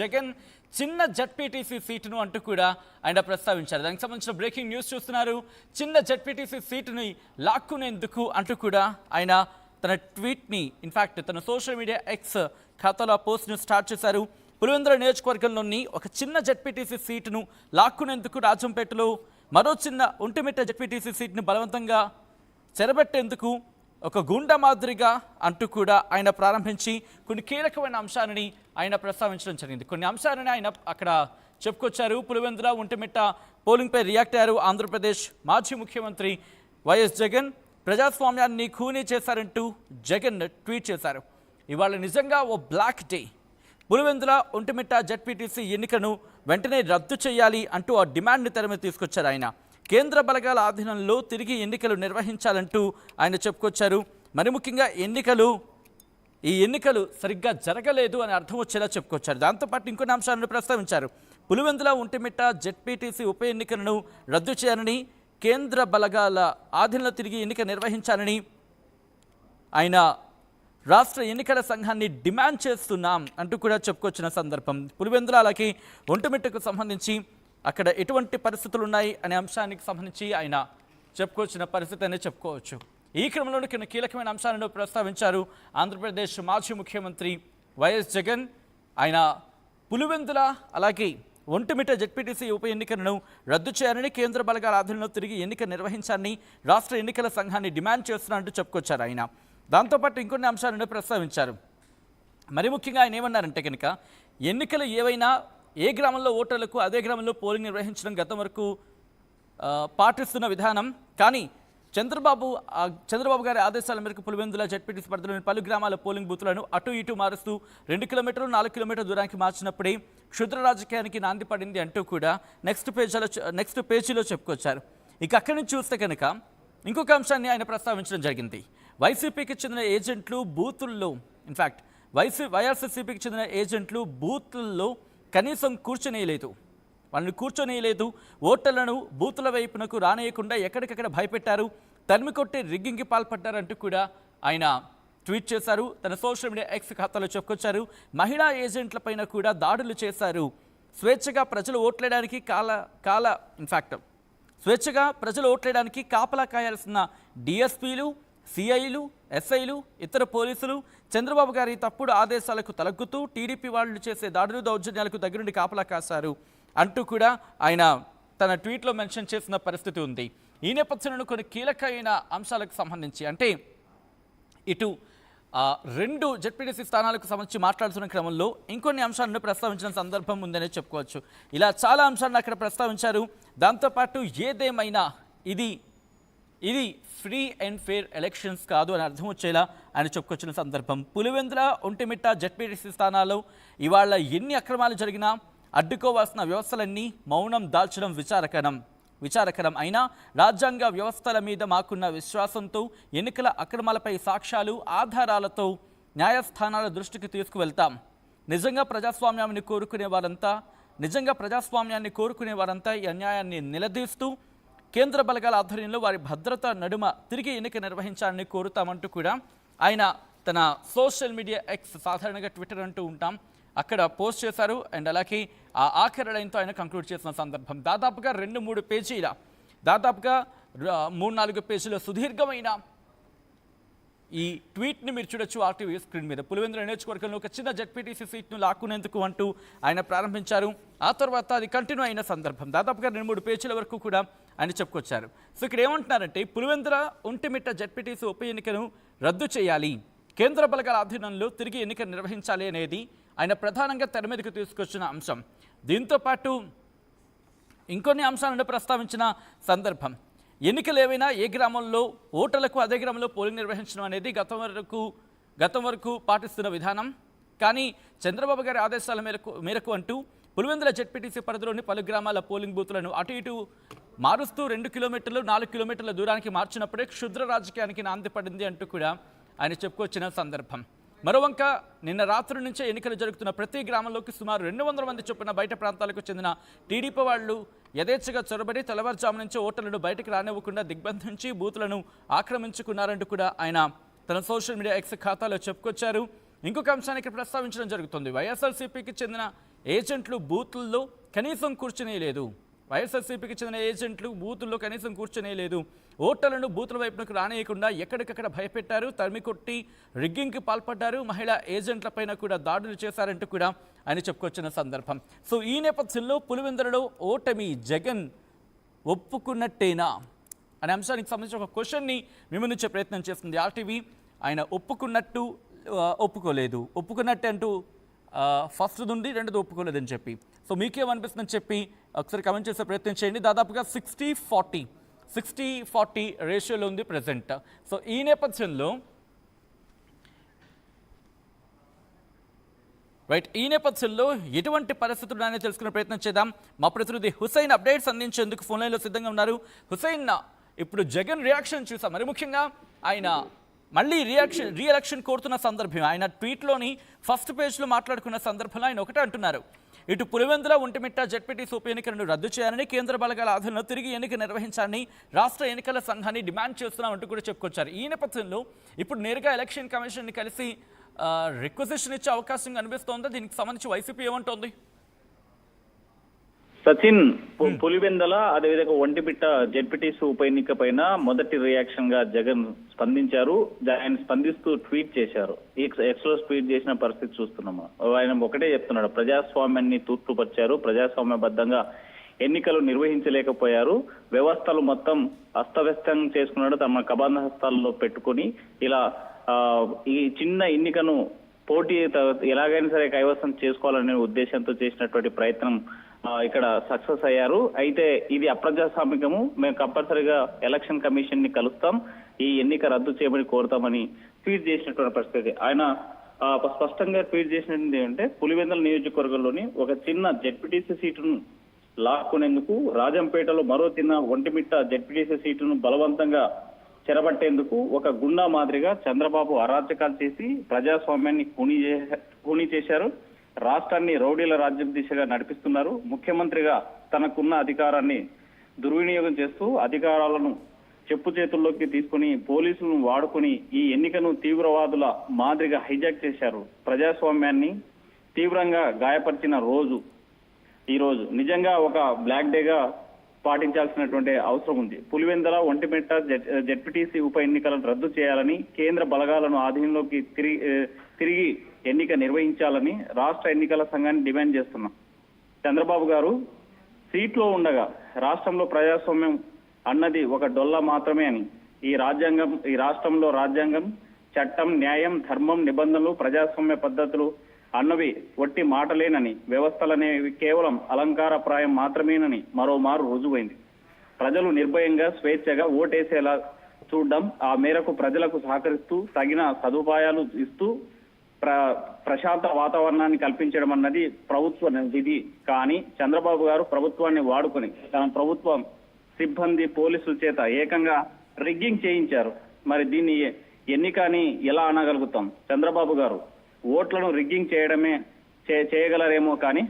జగన్ చిన్న జెడ్పీటీసీ సీటును అంటూ కూడా ఆయన ప్రస్తావించారు. దానికి సంబంధించిన బ్రేకింగ్ న్యూస్ చూస్తున్నారు. చిన్న జెడ్పీటీసీ సీటుని లాక్కునేందుకు అంటూ కూడా ఆయన తన ట్వీట్ని ఇన్ఫాక్ట్ తన సోషల్ మీడియా ఎక్స్ ఖాతాలో పోస్ట్ను స్టార్ట్ చేశారు. పులివెందుల నియోజకవర్గంలోని ఒక చిన్న జెడ్పీటీసీ సీటును లాక్కునేందుకు రాజంపేటలో మరో చిన్న ఒంటిమిట్ట జెడ్పీటీసీ సీట్ను బలవంతంగా చెరబెట్టేందుకు ఒక గుండా మాదిరిగా అంటూ కూడా ఆయన ప్రారంభించి కొన్ని కీలకమైన అంశాలని ఆయన ప్రస్తావించడం జరిగింది. కొన్ని అంశాలని ఆయన అక్కడ చెప్పుకొచ్చారు. పులివెందుల ఒంటిమిట్ట పోలింగ్పై రియాక్ట్ అయ్యారు ఆంధ్రప్రదేశ్ మాజీ ముఖ్యమంత్రి వైఎస్ జగన్. ప్రజాస్వామ్యాన్ని ఖూనీ చేశారంటూ జగన్ ట్వీట్ చేశారు. ఇవాళ నిజంగా ఓ black day. Pulivendula Ontimitta ZPTC ఎన్నికను వెంటనే రద్దు చేయాలి అంటూ ఆ డిమాండ్ని తెర మీద తీసుకొచ్చారు ఆయన. కేంద్ర బలగాల ఆధీనంలో తిరిగి ఎన్నికలు నిర్వహించాలంటూ ఆయన చెప్పుకొచ్చారు. మరి ముఖ్యంగా ఈ ఎన్నికలు సరిగ్గా జరగలేదు అని అర్థం వచ్చేలా చెప్పుకొచ్చారు. దాంతోపాటు ఇంకొన్ని అంశాలను ప్రస్తావించారు. పులివెందుల ఒంటిమిట్ట జెడ్పీటీసీ ఉప ఎన్నికలను రద్దు చేయాలని, కేంద్ర బలగాల ఆధీనంలో తిరిగి ఎన్నిక నిర్వహించాలని ఆయన రాష్ట్ర ఎన్నికల సంఘాన్ని డిమాండ్ చేస్తున్నాం అంటూ కూడా చెప్పుకొచ్చిన సందర్భం. పులివెందుల అలాగే ఒంటిమిట్టకు సంబంధించి అక్కడ ఎటువంటి పరిస్థితులు ఉన్నాయి అనే అంశానికి సంబంధించి ఆయన చెప్పుకొచ్చిన పరిస్థితి అనే చెప్పుకోవచ్చు. ఈ క్రమంలో కొన్ని కీలకమైన అంశాలను ప్రస్తావించారు ఆంధ్రప్రదేశ్ మాజీ ముఖ్యమంత్రి వైఎస్ జగన్. ఆయన పులివెందుల అలాగే ఒంటిమిట్ట జెడ్పీటీసీ ఉప ఎన్నికలను రద్దు చేయాలని, కేంద్ర బలగాల ఆధీనంలో తిరిగి ఎన్నిక నిర్వహించాలని రాష్ట్ర ఎన్నికల సంఘాన్ని డిమాండ్ చేస్తున్నట్టు చెప్పుకొచ్చారు ఆయన. దాంతోపాటు ఇంకొన్ని అంశాలను ప్రస్తావించారు. మరి ముఖ్యంగా ఆయన ఏమన్నారంటే కనుక ఎన్నికలు ఏవైనా ఏ గ్రామంలో ఓటర్లకు అదే గ్రామంలో పోలింగ్ నిర్వహించడం గతం వరకు పాటిస్తున్న విధానం. కానీ చంద్రబాబు గారి ఆదేశాల మేరకు పులివెందుల జెడ్పీటీసీ పరిధిలోని పలు గ్రామాల పోలింగ్ బూతులను అటు ఇటు మారుస్తూ 2 కిలోమీటర్లు 4 కిలోమీటర్ల దూరానికి మార్చినప్పుడే క్షుద్ర రాజకీయానికి నాంది పడింది అంటూ కూడా నెక్స్ట్ పేజీలో చెప్పుకొచ్చారు. ఇక అక్కడి నుంచి చూస్తే కనుక ఇంకొక అంశాన్ని ఆయన ప్రస్తావించడం జరిగింది. వైసీపీకి చెందిన ఏజెంట్లు బూతుల్లో ఇన్ఫాక్ట్ వైఎస్ఆర్సీపీకి చెందిన ఏజెంట్లు బూతుల్లో కనీసం వాళ్ళని కూర్చొనేయలేదు. ఓటర్లను బూతుల వైపునకు రానేయకుండా ఎక్కడికక్కడ భయపెట్టారు, తరిమి కొట్టి రిగ్గింగ్కి పాల్పడ్డారంటూ కూడా ఆయన ట్వీట్ చేశారు. తన సోషల్ మీడియా ఎక్స్ ఖాతాలో చెప్పుకొచ్చారు. మహిళా ఏజెంట్లపైన కూడా దాడులు చేశారు. స్వేచ్ఛగా ప్రజలు ఓట్లేయడానికి కాపలా కాయాల్సిన డిఎస్పీలు, సిఐలు, ఎస్ఐలు, ఇతర పోలీసులు చంద్రబాబు గారి తప్పుడు ఆదేశాలకు తలగ్గుతూ టీడీపీ వాళ్ళు చేసే దాడులు దౌర్జన్యాలకు దగ్గరుండి కాపలా కాశారు అంటూ కూడా ఆయన తన ట్వీట్లో మెన్షన్ చేసిన పరిస్థితి ఉంది. ఈ నేపథ్యంలో కొన్ని కీలకమైన అంశాలకు సంబంధించి అంటే ఇటు 2 జెడ్పీటీసీ స్థానాలకు సంబంధించి మాట్లాడుతున్న క్రమంలో ఇంకొన్ని అంశాలను ప్రస్తావించిన సందర్భం ఉందనే చెప్పుకోవచ్చు. ఇలా చాలా అంశాలను అక్కడ ప్రస్తావించారు. దాంతోపాటు ఏదేమైనా ఇది ఫ్రీ అండ్ ఫెయిర్ ఎలక్షన్స్ కాదు అని అర్థం వచ్చేలా ఆయన చెప్పుకొచ్చిన సందర్భం. పులివెందుల ఒంటిమిట్ట జెడ్పీటీసీ స్థానాల్లో ఇవాళ ఎన్ని అక్రమాలు జరిగినా అడ్డుకోవాల్సిన వ్యవస్థలన్నీ మౌనం దాల్చడం విచారకరం అయినా రాజ్యాంగ వ్యవస్థల మీద మాకున్న విశ్వాసంతో ఎన్నికల అక్రమాలపై సాక్ష్యాలు, ఆధారాలతో న్యాయస్థానాల దృష్టికి తీసుకువెళ్తాం. నిజంగా ప్రజాస్వామ్యాన్ని కోరుకునే వారంతా ఈ అన్యాయాన్ని నిలదీస్తూ కేంద్ర బలగాల ఆధ్వర్యంలో వారి భద్రత నడుమ తిరిగి ఎన్నిక నిర్వహించాలని కోరుతామంటూ కూడా ఆయన తన సోషల్ మీడియా ఎక్స్, సాధారణంగా ట్విట్టర్ అంటూ ఉంటాం, అక్కడ పోస్ట్ చేశారు. అండ్ అలాగే ఆ ఆఖరి లైన్తో ఆయన కంక్లూడ్ చేసిన సందర్భం. దాదాపుగా 2-3 పేజీల దాదాపుగా 3-4 పేజీల సుదీర్ఘమైన ఈ ట్వీట్ని మీరు చూడొచ్చు ఆర్టీవీ స్క్రీన్ మీద. పులివెందుల నియోజకవర్గంలో ఒక చిన్న జెడ్పీటీసీ సీట్ను లాక్కునేందుకు అంటూ ఆయన ప్రారంభించారు. ఆ తర్వాత అది కంటిన్యూ అయిన సందర్భం దాదాపుగా 2-3 పేజీల వరకు కూడా ఆయన చెప్పుకొచ్చారు. సో ఇక్కడ ఏమంటున్నారంటే పులివెందుల ఒంటిమిట్ట జెడ్పీటీసీ ఉప ఎన్నికను రద్దు చేయాలి, కేంద్ర బలగాల ఆధీనంలో తిరిగి ఎన్నిక నిర్వహించాలి అనేది ఆయన ప్రధానంగా తెర మీదకు తీసుకొచ్చిన అంశం. దీంతోపాటు ఇంకొన్ని అంశాలను ప్రస్తావించిన సందర్భం. ఎన్నికలు ఏవైనా ఏ గ్రామంలో ఓటర్లకు అదే గ్రామంలో పోలింగ్ నిర్వహించడం అనేది గతం వరకు పాటిస్తున్న విధానం. కానీ చంద్రబాబు గారి ఆదేశాల మేరకు అంటూ పులివెందుల జెడ్పీటీసీ పరిధిలోని పలు గ్రామాల పోలింగ్ బూతులను అటు ఇటు మారుస్తూ 2 కిలోమీటర్లు 4 కిలోమీటర్ల దూరానికి మార్చినప్పుడే క్షుద్ర రాజకీయానికి నాంది పడింది అంటూ కూడా ఆయన చెప్పుకొచ్చిన సందర్భం. మరోవంక నిన్న రాత్రి నుంచే ఎన్నికలు జరుగుతున్న ప్రతి గ్రామంలోకి సుమారు 200 మంది చొప్పున బయట ప్రాంతాలకు చెందిన టీడీపీ వాళ్ళు యథేచ్ఛగా చొరబడి తెల్లవారుజాము నుంచి ఓటర్లను బయటకు రానివ్వకుండా దిగ్బంధించి బూతులను ఆక్రమించుకున్నారంటూ కూడా ఆయన తన సోషల్ మీడియా ఎక్స్ ఖాతాలో చెప్పుకొచ్చారు. ఇంకొక అంశానికి ప్రస్తావించడం జరుగుతుంది. వైఎస్ఆర్సీపీకి చెందిన ఏజెంట్లు బూతుల్లో కనీసం కూర్చునేలేదు. వైఎస్ఆర్సీపీకి చెందిన ఏజెంట్లు బూతుల్లో కనీసం కూర్చునేలేదు. ఓటర్లను బూతుల వైపునకు రానియకుండా ఎక్కడికక్కడ భయపెట్టారు, తరిమికొట్టి రిగ్గింగ్కి పాల్పడ్డారు. మహిళా ఏజెంట్లపైన కూడా దాడులు చేశారంటూ కూడా ఆయన చెప్పుకొచ్చిన సందర్భం. సో ఈ నేపథ్యంలో పులివెందులలో ఓటమి జగన్ ఒప్పుకున్నట్టేనా అనే అంశానికి సంబంధించిన ఒక క్వశ్చన్ని మీ ముందుంచే ప్రయత్నం చేస్తుంది ఆర్టీవీ. ఆయన ఒప్పుకున్నట్టు ఒప్పుకోలేదు, ఒప్పుకున్నట్టు అంటూ ఫస్ట్ నుండి రెండోది ఒప్పుకోలేదని చెప్పి. సో మీకేమనిపిస్తుందని చెప్పి ఒకసారి కమెంట్ చేసే ప్రయత్నం చేయండి. దాదాపుగా 60-40 రేషియోలో ఉంది ప్రజెంట్. సో ఈ నేపథ్యంలో ఎటువంటి పరిస్థితులు అనేది తెలుసుకునే ప్రయత్నం చేద్దాం. మా ప్రతినిధి హుసైన్ అప్డేట్స్ అందించేందుకు ఫోన్ లైన్లో సిద్ధంగా ఉన్నారు. హుసైన్, ఇప్పుడు జగన్ రియాక్షన్ చూసాం. మరి ముఖ్యంగా ఆయన మళ్ళీ రీఎలక్షన్ కోరుతున్న సందర్భం, ఆయన ట్వీట్లోని ఫస్ట్ పేజ్లో మాట్లాడుకున్న సందర్భంలో ఆయన ఒకటే అంటున్నారు, ఇటు పులివెందుల ఒంటిమిట్ట జెడ్పీటీసీ ఉప ఎన్నికలను రద్దు చేయాలని, కేంద్ర బలగాల ఆధీనంలో తిరిగి ఎన్నిక నిర్వహించాలని రాష్ట్ర ఎన్నికల సంఘాన్ని డిమాండ్ చేస్తున్నామంటూ కూడా చెప్పుకొచ్చారు. ఈ నేపథ్యంలో ఇప్పుడు నేరుగా ఎలక్షన్ కమిషన్ని కలిసి రిక్వెజిషన్ ఇచ్చే అవకాశం కనిపిస్తోందా? దీనికి సంబంధించి వైసీపీ ఏమంటోంది? సచిన్, పులివెందల అదేవిధంగా ఒంటిమిట్ట జెడ్పీటీసీ ఉప ఎన్నిక పైన మొదటి రియాక్షన్ గా జగన్ స్పందించారు. ఆయన స్పందిస్తూ ట్వీట్ చేశారు. ఎక్స్లో ట్వీట్ చేసిన పరిస్థితి చూస్తున్నాము. ఆయన ఒకటే చెప్తున్నాడు, ప్రజాస్వామ్యాన్ని తూర్పుపరిచారు, ప్రజాస్వామ్యబద్ధంగా ఎన్నికలు నిర్వహించలేకపోయారు, వ్యవస్థలు మొత్తం అస్తవ్యస్తం చేసుకున్నాడు, తమ కబంధ హస్తాల్లో పెట్టుకుని ఇలా ఈ చిన్న ఎన్నికను పోటీ ఎలాగైనా సరే కైవసం చేసుకోవాలనే ఉద్దేశంతో చేసినటువంటి ప్రయత్నం ఇక్కడ సక్సెస్ అయ్యారు. అయితే ఇది అప్రజాస్వామికము, మేము కంపల్సరీగా ఎలక్షన్ కమిషన్ ని కలుస్తాం, ఈ ఎన్నిక రద్దు చేయమని కోరుతామని ట్వీట్ చేసినటువంటి పరిస్థితి. ఆయన స్పష్టంగా ట్వీట్ చేసినది ఏంటంటే, పులివెందుల నియోజకవర్గంలోని ఒక చిన్న జెడ్పీటీసీ సీటును లాక్కునేందుకు, రాజంపేటలో మరో చిన్న ఒంటిమిట్ట జెడ్పీటీసీ సీటును బలవంతంగా చెరబట్టేందుకు ఒక గుండా మాదిరిగా చంద్రబాబు అరాచకాలు చేసి ప్రజాస్వామ్యాన్ని కూని చేశారు. రాష్ట్రాన్ని రౌడీల రాజ్యం దిశగా నడిపిస్తున్నారు. ముఖ్యమంత్రిగా తనకున్న అధికారాన్ని దుర్వినియోగం చేస్తూ అధికారాలను చెప్పు చేతుల్లోకి తీసుకుని పోలీసులను వాడుకుని ఈ ఎన్నికను తీవ్రవాదుల మాదిరిగా హైజాక్ చేశారు. ప్రజాస్వామ్యాన్ని తీవ్రంగా గాయపరిచిన రోజు ఈ రోజు. నిజంగా ఒక బ్లాక్ డేగా పాటించాల్సినటువంటి అవసరం ఉంది. పులివెందుల ఒంటిమిట్ట జెడ్పీటీసీ ఉప ఎన్నికలను రద్దు చేయాలని, కేంద్ర బలగాలను ఆధీనంలోకి తిరిగి ఎన్నిక నిర్వహించాలని రాష్ట్ర ఎన్నికల సంఘాన్ని డిమాండ్ చేస్తున్నాం. చంద్రబాబు గారు సీట్లో ఉండగా రాష్ట్రంలో ప్రజాస్వామ్యం అన్నది ఒక డొల్ల మాత్రమే అని, ఈ రాష్ట్రంలో రాజ్యాంగం, చట్టం, న్యాయం, ధర్మం, నిబంధనలు, ప్రజాస్వామ్య పద్ధతులు అన్నవి ఒట్టి మాటలేనని, వ్యవస్థలనేవి కేవలం అలంకారప్రాయం మాత్రమేనని మరోమారు రుజువైంది. ప్రజలు నిర్భయంగా స్వేచ్ఛగా ఓటేసేలా చూడడం, ఆ మేరకు ప్రజలకు సహకరిస్తూ తగిన సదుపాయాలు ఇస్తూ ప్రశాంత వాతావరణాన్ని కల్పించడం అన్నది ప్రభుత్వ విధి. కానీ చంద్రబాబు గారు ప్రభుత్వాన్ని వాడుకొని తన ప్రభుత్వం సిబ్బంది, పోలీసుల చేత ఏకంగా రిగ్గింగ్ చేయించారు. మరి దీన్ని ఎన్నికని ఎలా అనగలుగుతాం? చంద్రబాబు గారు ఓట్లను రిగ్గింగ్ చేయగలరేమో కానీ